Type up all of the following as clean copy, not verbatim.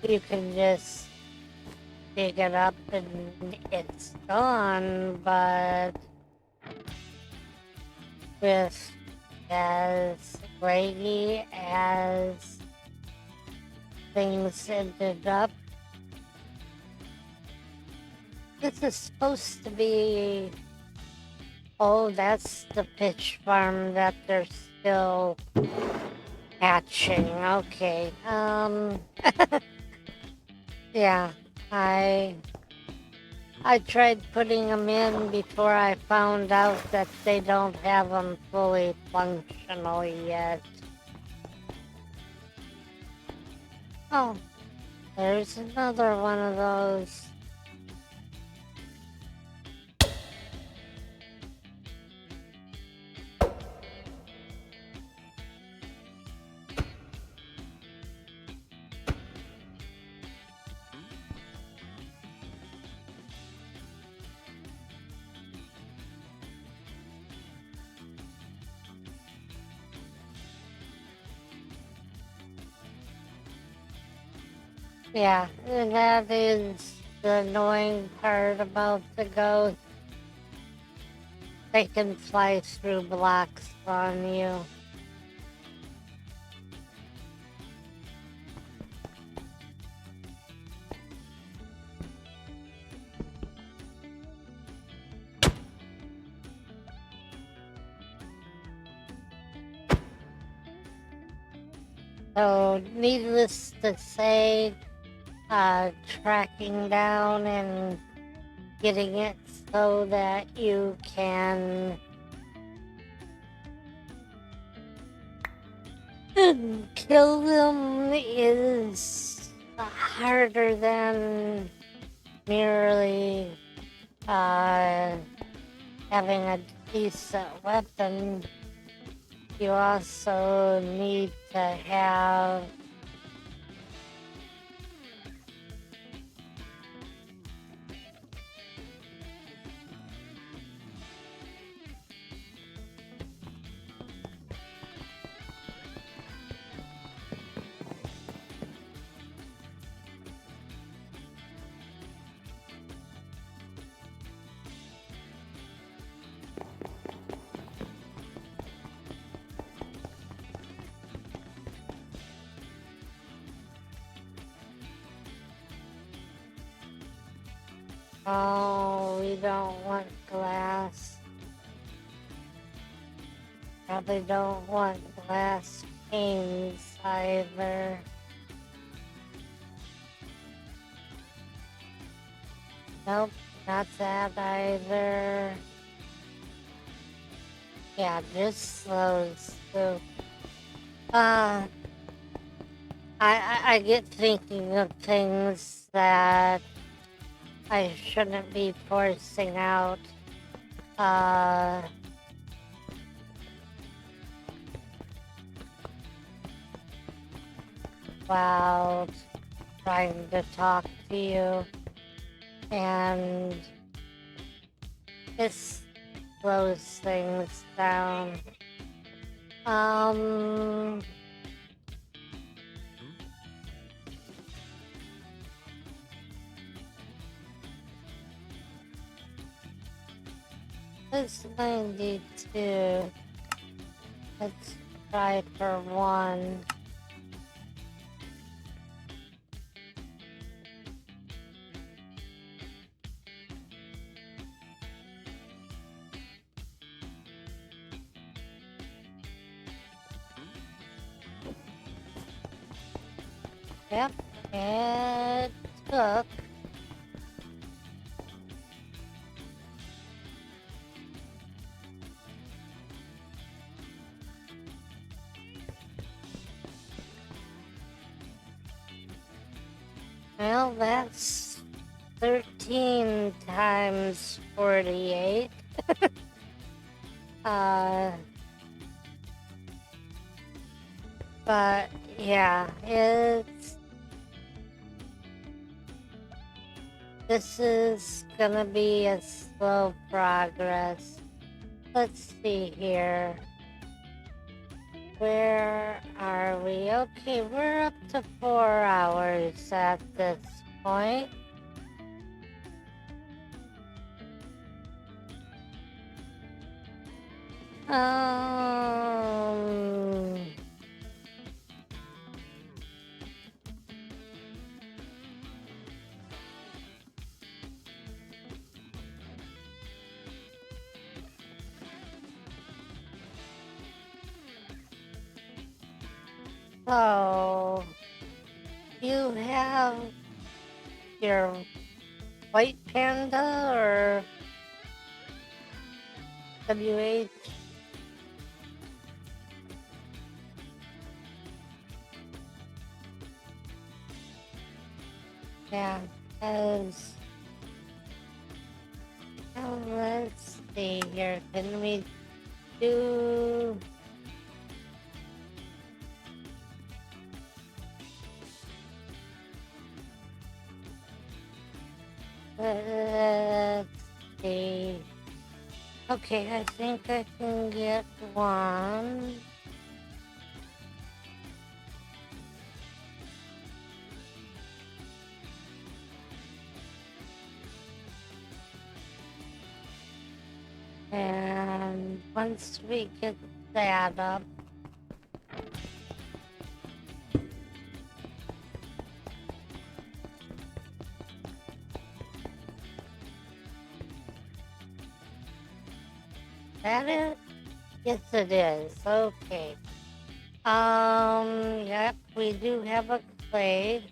you can just dig it up and it's gone, but with as laggy as things ended up, this is supposed to be. Oh, that's the pitch farm that they're still hatching. Okay. Yeah, I tried putting them in before I found out that they don't have them fully functional yet. Oh, there's another one of those. Yeah, that is the annoying part about the ghosts. They can fly through blocks on you. So, needless to say, tracking down and getting it so that you can kill them is harder than merely having a decent weapon. You also need to have oh, we don't want glass. Probably don't want glass panes either. Nope, not that either. Yeah, just those two. Uh, I get thinking of things that I shouldn't be forcing out. While trying to talk to you, and this slows things down. It's 92. Let's try for one. Yep, it took. Well, that's 13 times 48. But yeah, this is gonna be a slow progress. Let's see here. Where are we? Okay, we're up to 4 hours. at this point. Um, so you have your white panda or WH? Yeah, as let's see here. Can we do? Let's see. Okay, I think I can get one. And once we get that up, that it? Yes, it is. Okay. Yep, we do have a clay.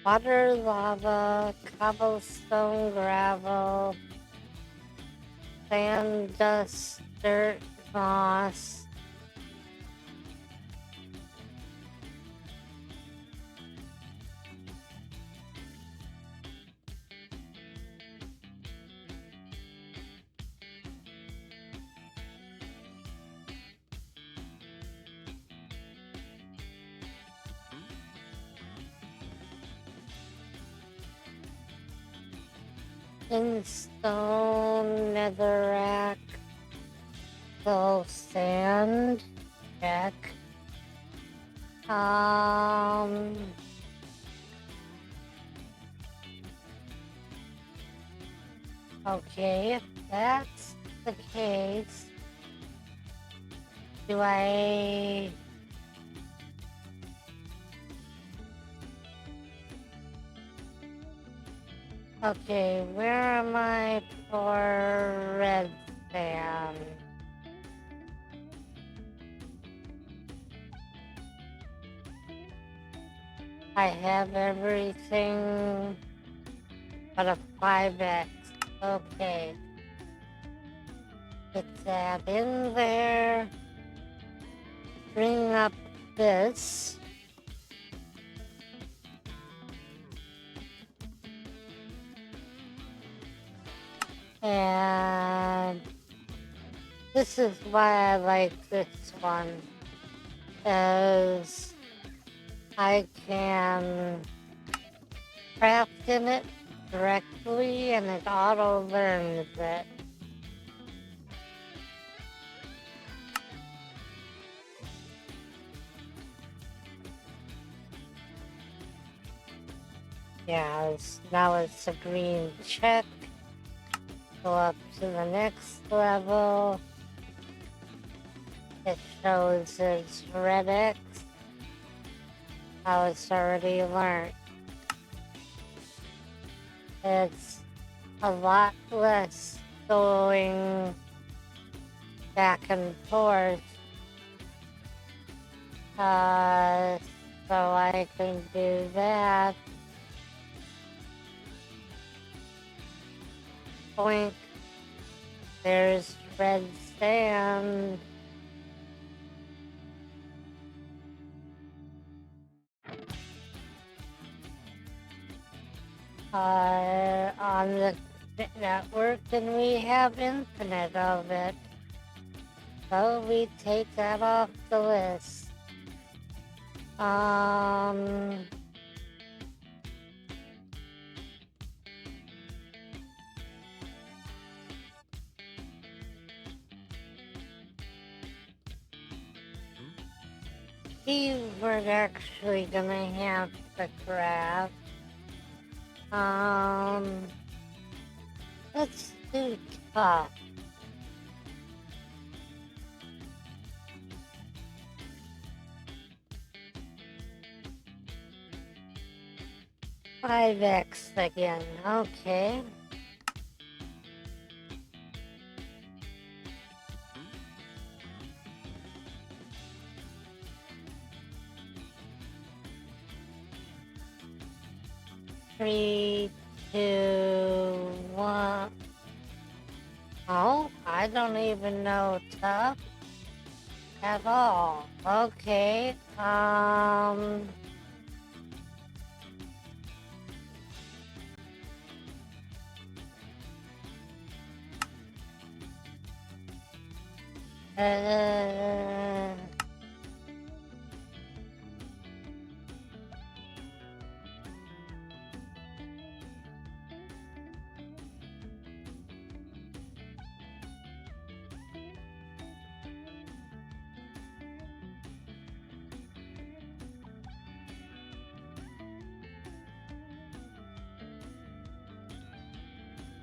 Water, lava, cobblestone, gravel, sand, dust, dirt, moss. In stone, netherrack, dull sand, check. Okay, if that's the case, do I... Okay, where am I for red sand? I have everything but a 5x. Okay. Get that in there. Bring up this. And this is why I like this one, as I can craft in it directly and it auto learns it. Yeah, now it's a green check. Go up to the next level. It shows it's red X. How it's already learned. It's a lot less going back and forth. So I can do that. Point. There's red sand. On the network, and we have infinite of it. So we take that off the list. we're actually gonna have to grab. Um, let's do tough. Five X again. Okay. Three, two, one. Oh, I don't even know tough at all. Okay. Uh,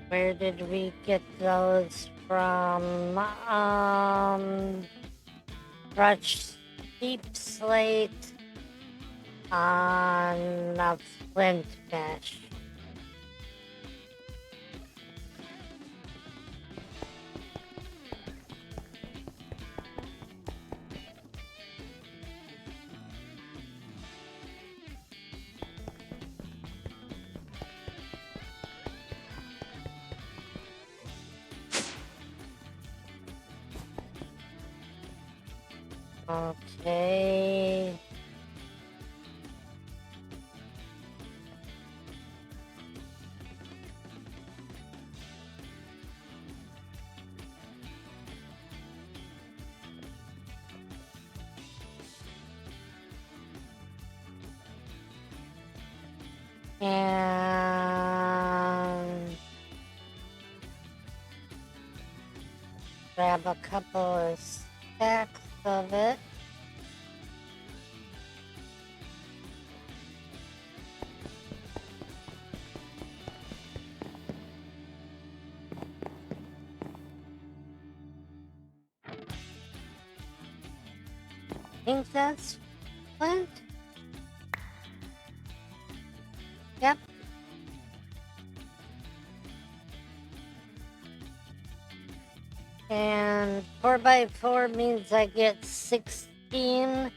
where did we get those from? Brush deep slate on a flint mesh. Okay. And grab a couple of stacks of it. Think that's flint? Yep. And 4x4 means I get 16.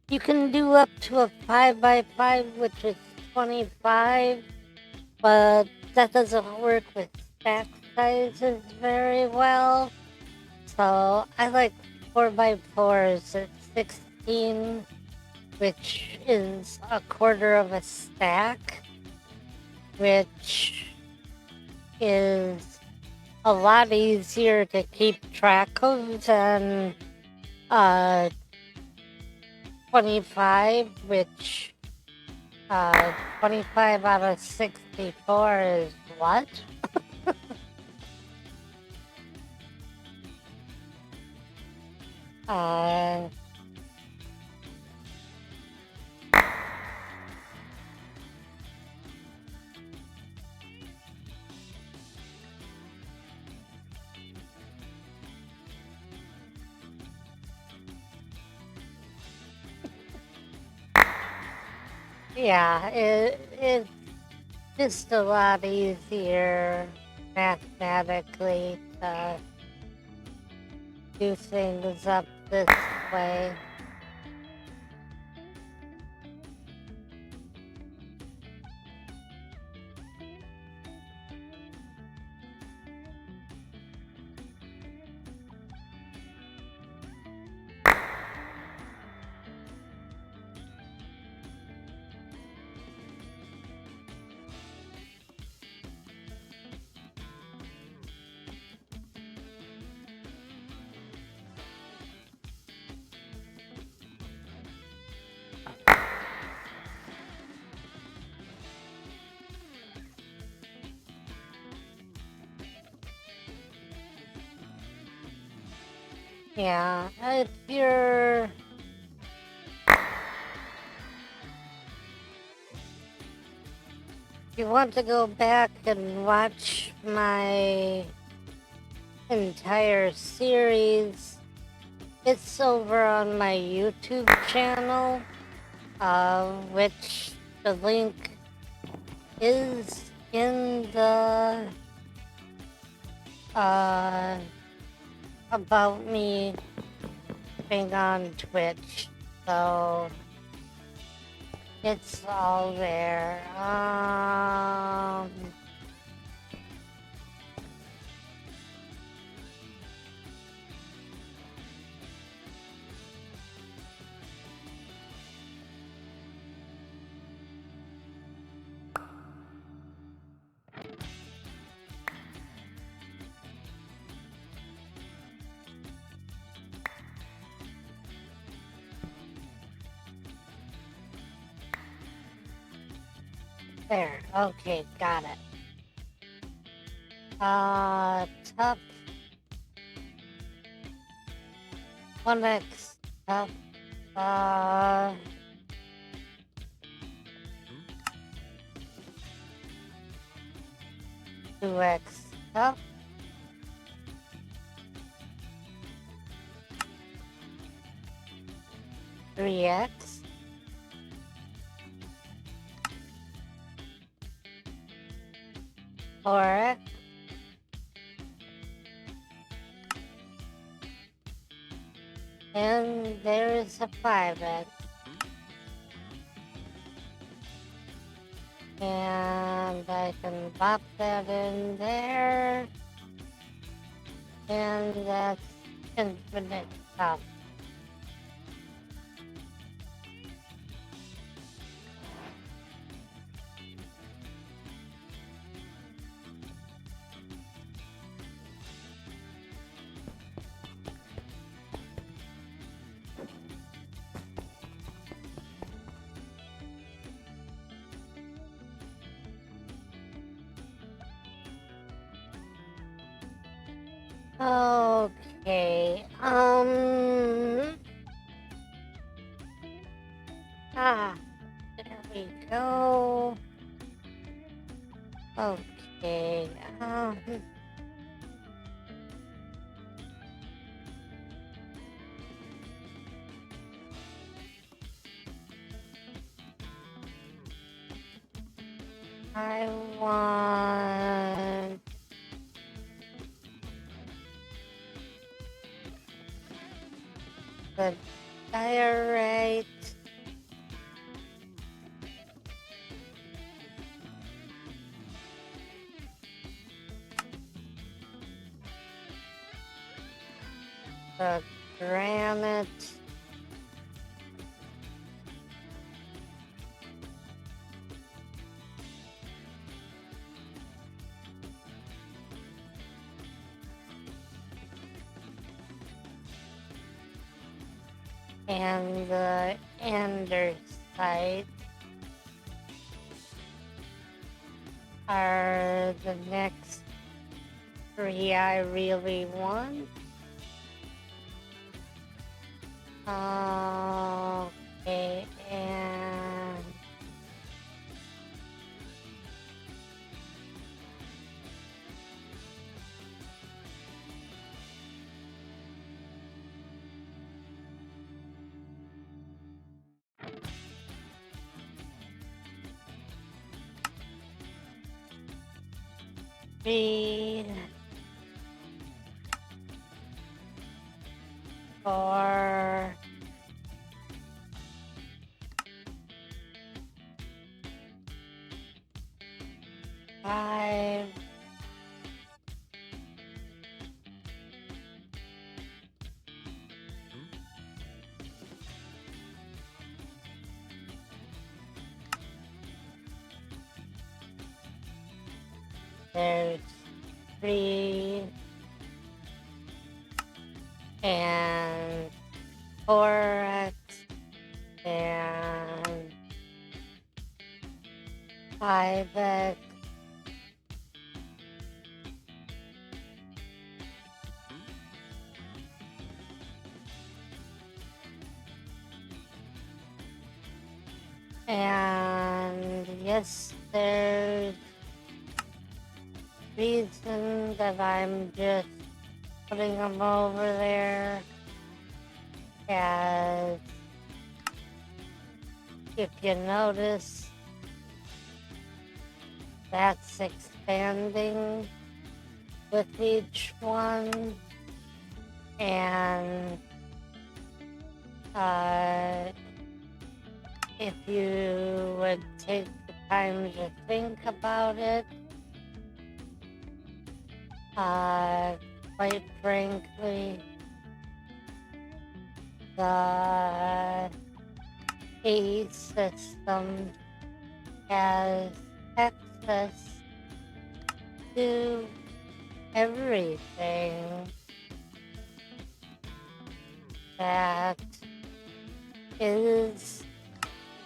You can do up to a 5x5, which is 25, but that doesn't work with stack sizes very well. So I like 4x4s at 16, which is a quarter of a stack, which is a lot easier to keep track of than 25, which 25 out of 64 is what? uh, yeah, it's just a lot easier mathematically to do things up this way. Yeah, if you're you want to go back and watch my entire series, it's over on my YouTube channel, which the link is in the uh, about me being on Twitch. So it's all there. There. Okay, got it. Tough. 1x tough. 2x tough. 3x. 4x. And there's a 5x. And I can pop that in there. And that's infinite stuff. Okay, there we go. Okay, I want the diorite. The granite. And the andesite are the next three I really want. Okay, and three, 4, 5, there's 3, and 4x, and 5x, and yes, there's reason that I'm just putting them over there, as if you notice, that's expanding with each one, and if you would take the time to think about it, quite frankly, the A system has access to everything that is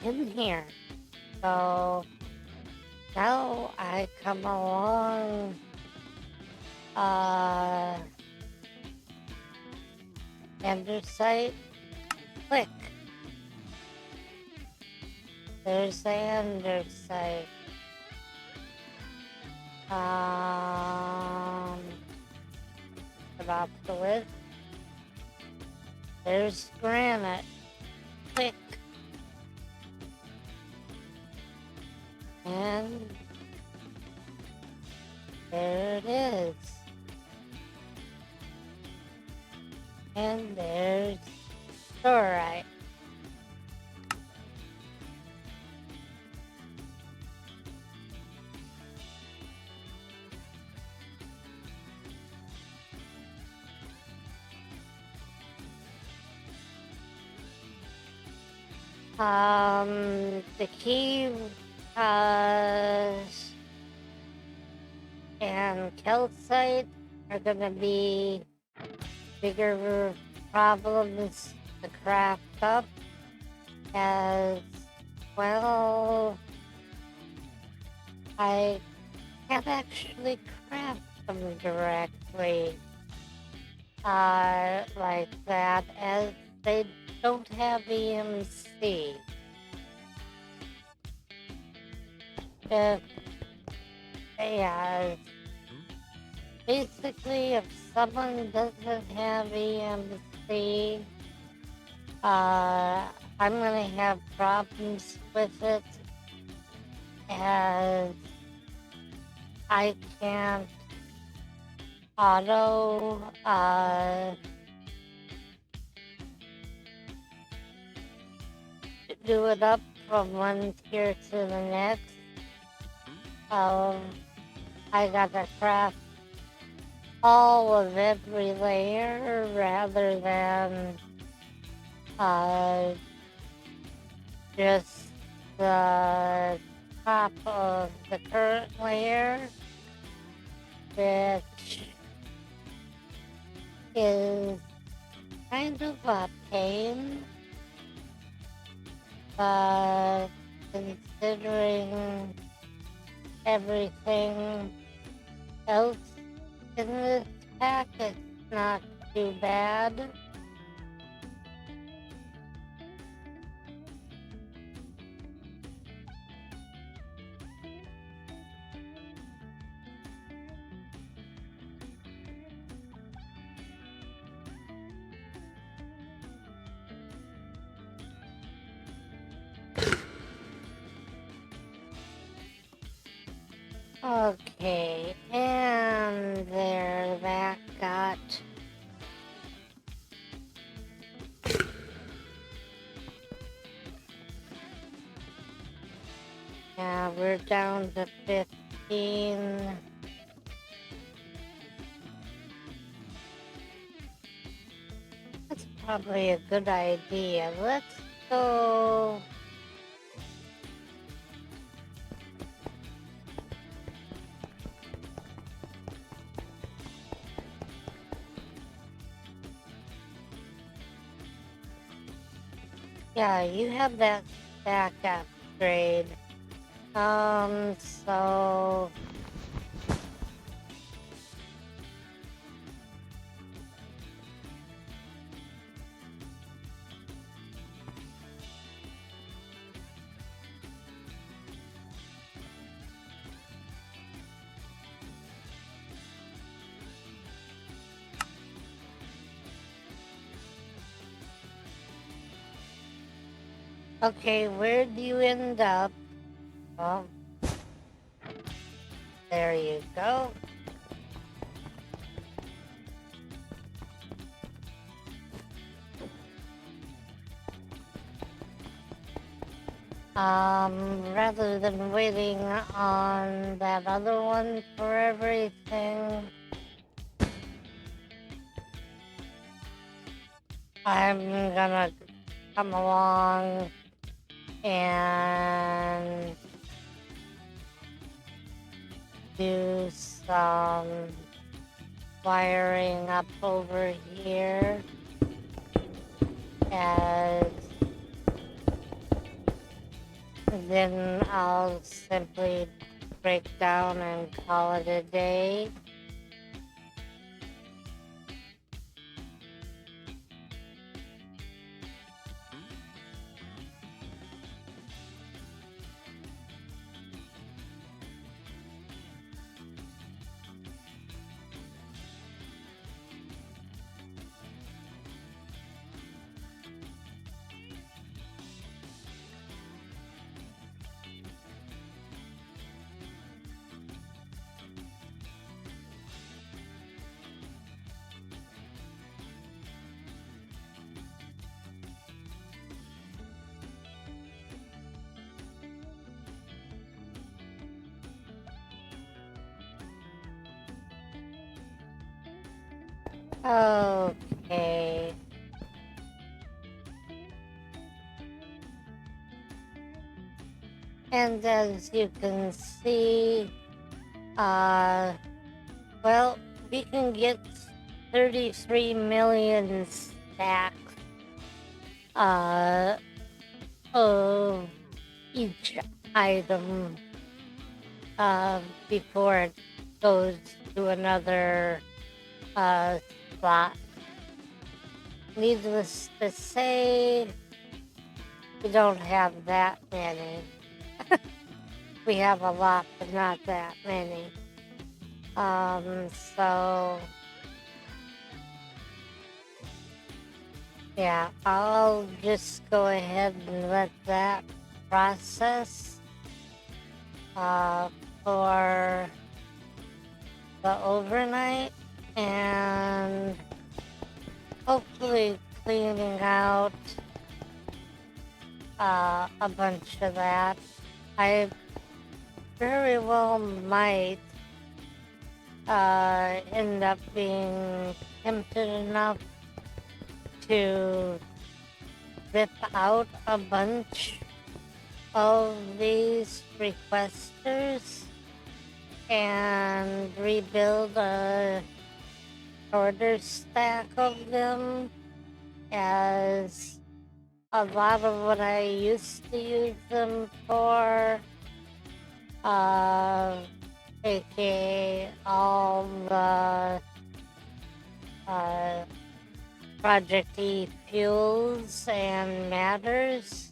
in here. So now I come along, andesite, click. There's the andesite. Put off the lid. There's granite. Click. And there it is. And there's storite. The key and calcite are gonna be bigger problems to craft up, as well. I can't actually craft them directly like that, as they don't have EMC. Basically, if someone doesn't have EMC, I'm gonna have problems with it, as I can't auto do it up from one tier to the next. I gotta craft all of every layer rather than just the top of the current layer, which is kind of a pain, but considering everything else in this pack, it's not too bad. Okay, and there, that got yeah, we're down to 15. That's probably a good idea. Let's go. Yeah, you have that stack upgrade. So Okay, where do you end up? Well, there you go. Rather than waiting on that other one for everything, I'm gonna come along and do some wiring up over here as then I'll simply break down and call it a day. Okay. And as you can see, uh, well, we can get 33 million stacks uh, of each item before it goes to another slot. Needless to say, we don't have that many. We have a lot, but not that many. So yeah, I'll just go ahead and let that process for the overnight and hopefully cleaning out a bunch of that. I very well might end up being tempted enough to rip out a bunch of these requesters and rebuild a shorter stack of them, as a lot of what I used to use them for, aka all the uh, Project E fuels and matters,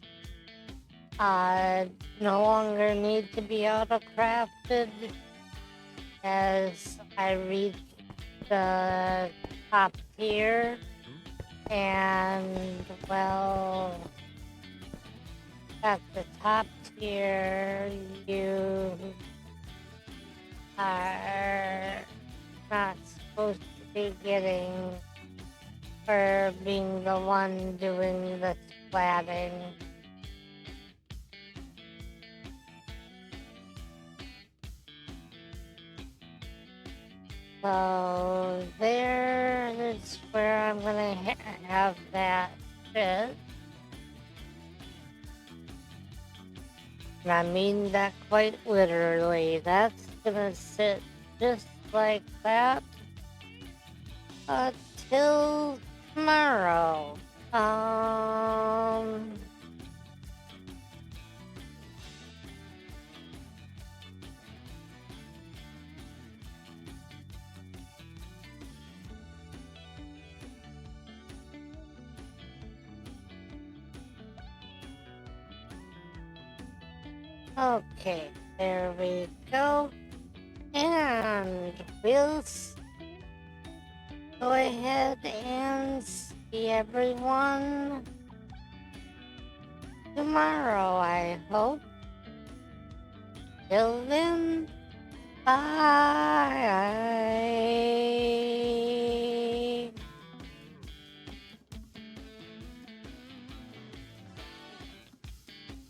no longer need to be auto-crafted as I reach the top tier, and well, at the top tier you are not supposed to be getting for being the one doing the splatting. So there is where I'm gonna have that fit. And I mean that quite literally. That's gonna sit just like that till tomorrow. Um, okay, there we go. And we'll go ahead and see everyone tomorrow. tomorrow, I hope. Till then, bye.